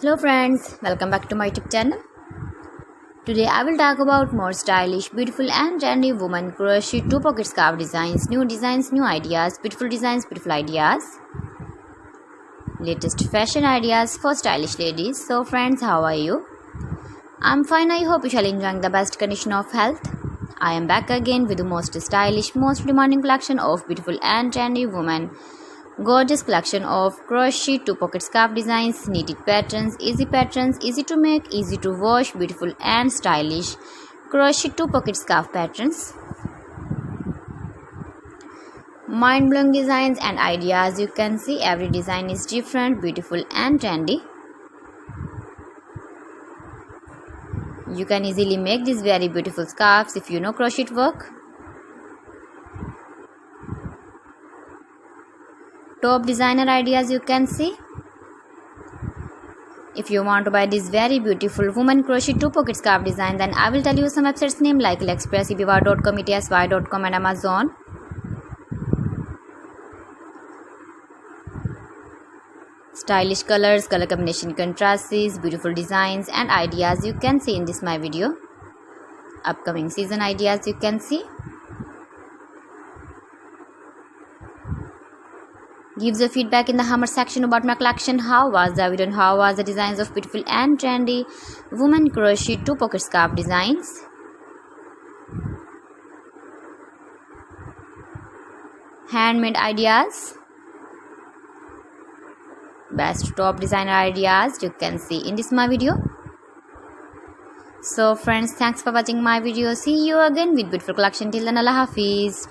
Hello friends, welcome back to my YouTube channel. Today I will talk about more stylish, beautiful and trendy woman crochet 2-pocket scarf designs, new ideas, beautiful ideas, latest fashion ideas for stylish ladies. So friends, how are you? I'm fine. I hope you shall enjoying the best condition of health. I am back again with the most stylish, most demanding collection of beautiful and trendy woman gorgeous collection of crochet 2-pocket scarf designs, knitted patterns, easy to make, easy to wash, beautiful and stylish crochet 2-pocket scarf patterns. Mind-blowing designs and ideas. You can see every design is different, beautiful and trendy. You can easily make these very beautiful scarves if you know crochet work. Top designer ideas you can see. If you want to buy this very beautiful woman crochet 2-pocket scarf design, then I will tell you some websites name like AliExpress, eBay.com, ETSY.com and Amazon. Stylish colors, color combination contrasts, beautiful designs and ideas you can see in this my video. Upcoming season ideas you can see. Gives a feedback in the comment section about my collection. How was the video and how was the designs of beautiful and trendy woman crochet 2-pocket scarf designs. Handmade ideas. Best top designer ideas you can see in this my video. So friends, thanks for watching my video. See you again with beautiful collection. Till then, Allah Hafiz.